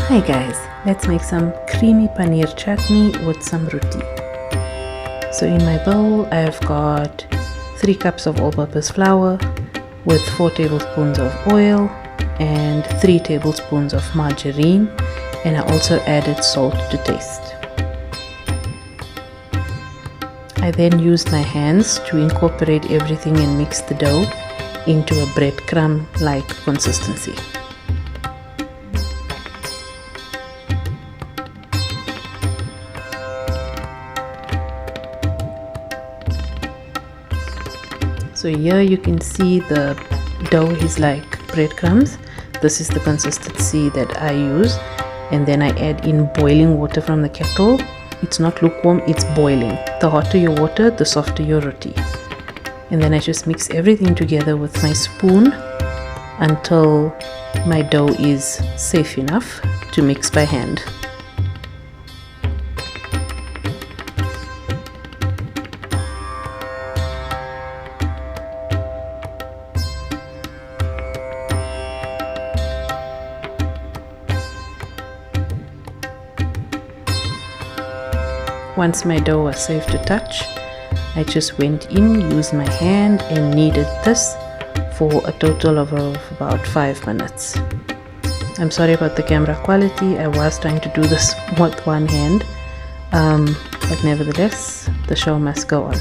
Hi guys, let's make some creamy paneer chutney with some roti. So in my bowl I've got 3 cups of all-purpose flour with 4 tablespoons of oil and 3 tablespoons of margarine, and I also added salt to taste. I then used my hands to incorporate everything and mix the dough into a breadcrumb-like consistency. So here you can see the dough is like breadcrumbs. This is the consistency that I use, and then I add in boiling water from the kettle. It's not lukewarm, it's boiling. The hotter your water, the softer your roti. And then I just mix everything together with my spoon until my dough is safe enough to mix by hand. Once my dough was safe to touch, I just went in, used my hand and kneaded this for a total of about 5 minutes. I'm sorry about the camera quality. I was trying to do this with one hand, but nevertheless, the show must go on.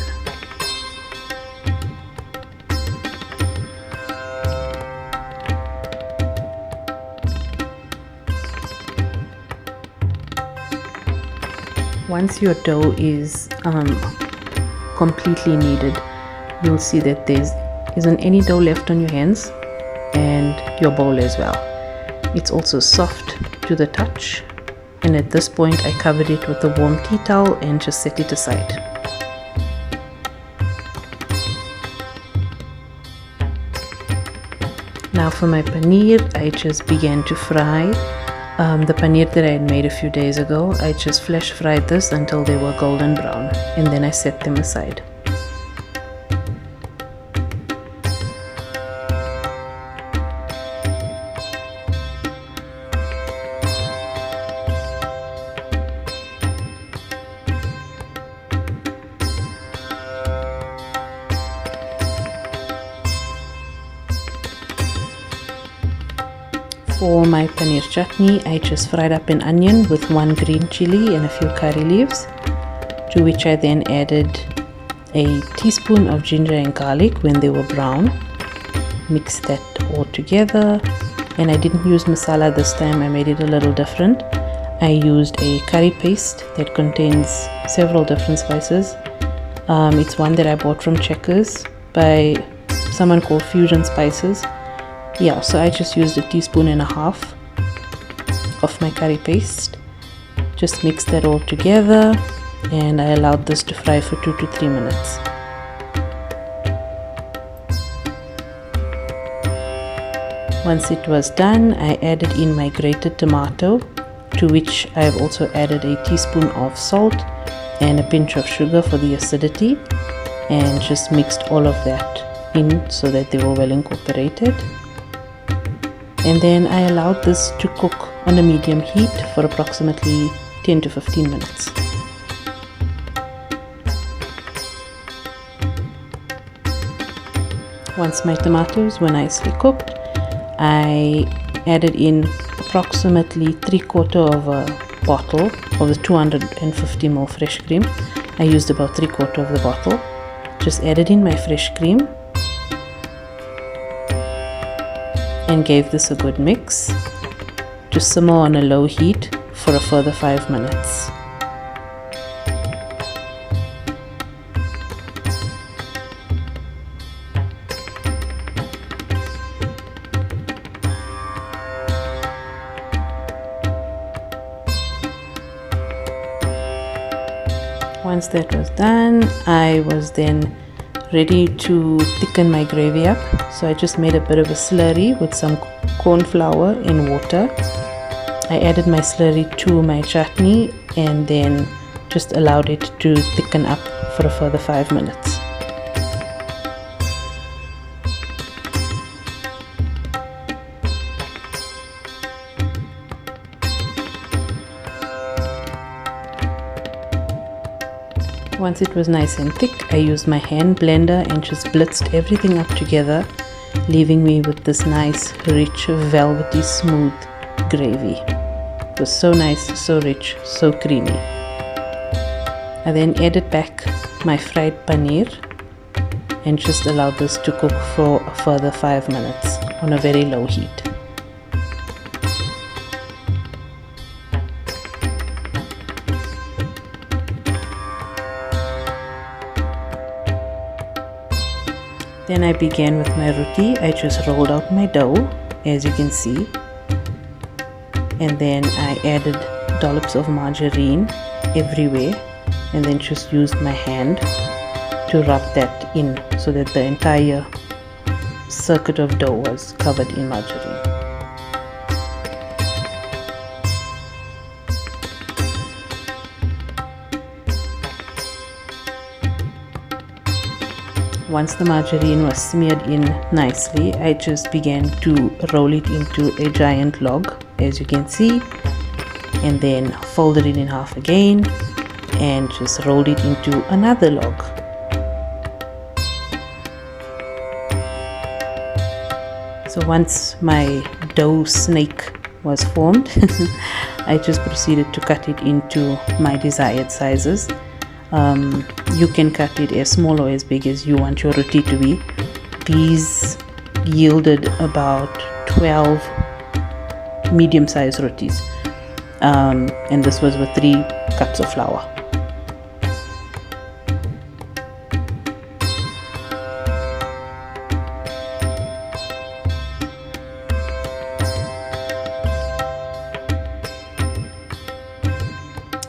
Once your dough is completely kneaded, you'll see that there isn't any dough left on your hands and your bowl as well. It's also soft to the touch, and at this point I covered it with a warm tea towel and just set it aside. Now for my paneer, I just began to fry the paneer that I had made a few days ago. I just flash fried this until they were golden brown, and then I set them aside. For my paneer chutney, I just fried up an onion with 1 green chili and a few curry leaves, to which I then added a teaspoon of ginger and garlic when they were brown. Mix that all together, and I didn't use masala this time. I made it a little different. I used a curry paste that contains several different spices. It's one that I bought from Checkers by someone called Fusion Spices. Yeah, so I just used a teaspoon and a half of my curry paste. Just mix that all together, and I allowed this to fry for 2 to 3 minutes. Once it was done, I added in my grated tomato, to which I have also added a teaspoon of salt and a pinch of sugar for the acidity, and just mixed all of that in so that they were well incorporated. And then I allowed this to cook on a medium heat for approximately 10 to 15 minutes. Once my tomatoes were nicely cooked, I added in approximately 3/4 of a bottle of the 250 ml fresh cream. I used about 3/4 of the bottle. Just added in my fresh cream and gave this a good mix to simmer on a low heat for a further 5 minutes. Once that was done, I was then ready to thicken my gravy up. So I just made a bit of a slurry with some corn flour and water. I added my slurry to my chutney and then just allowed it to thicken up for a further 5 minutes. Once it was nice and thick, I used my hand blender and just blitzed everything up together, leaving me with this nice, rich, velvety, smooth gravy. It was so nice, so rich, so creamy. I then added back my fried paneer and just allowed this to cook for a further 5 minutes on a very low heat. Then I began with my roti. I just rolled out my dough, as you can see, and then I added dollops of margarine everywhere, and then just used my hand to rub that in so that the entire circuit of dough was covered in margarine. Once the margarine was smeared in nicely, I just began to roll it into a giant log, as you can see, and then folded it in half again and just rolled it into another log. So once my dough snake was formed, I just proceeded to cut it into my desired sizes. You can cut it as small or as big as you want your roti to be. These yielded about 12 medium-sized rotis, and this was with 3 cups of flour.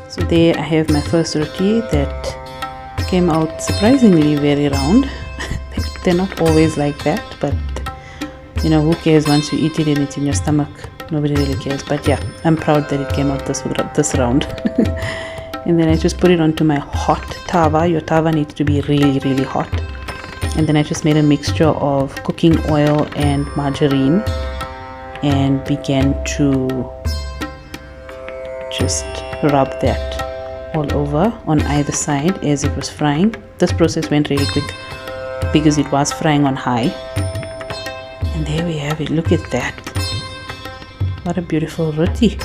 So there I have my first roti that came out surprisingly very round. They're not always like that, but you know, who cares? Once you eat it and it's in your stomach, nobody really cares. But yeah, I'm proud that it came out this round. And then I just put it onto my hot tava. Your tava needs to be really, really hot. And then I just made a mixture of cooking oil and margarine and began to just rub that all over on either side as it was frying. This process went really quick because it was frying on high. And there we have it. Look at that. What a beautiful roti.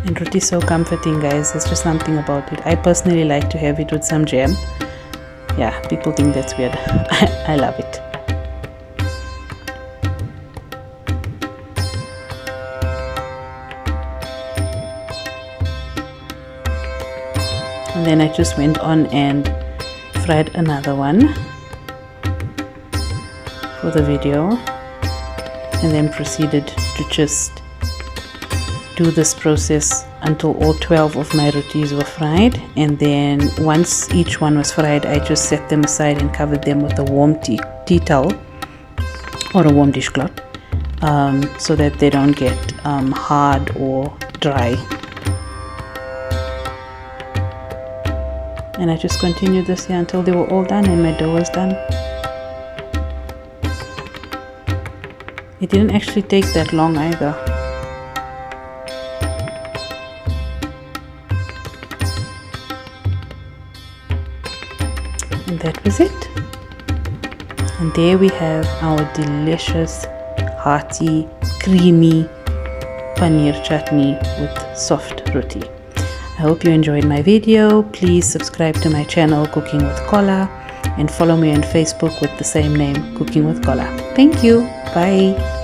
And roti is so comforting, guys. There's just something about it. I personally like to have it with some jam. Yeah, people think that's weird. I love it. And then I just went on and fried another one for the video, and then proceeded to just do this process until all 12 of my rotis were fried. And then once each one was fried, I just set them aside and covered them with a warm tea towel or a warm dishcloth, so that they don't get hard or dry. And I just continued this here until they were all done and my dough was done. It didn't actually take that long either. And that was it. And there we have our delicious, hearty, creamy paneer chutney with soft roti. I hope you enjoyed my video. Please subscribe to my channel Cooking with Kola and follow me on Facebook with the same name, Cooking with Kola. Thank you. Bye.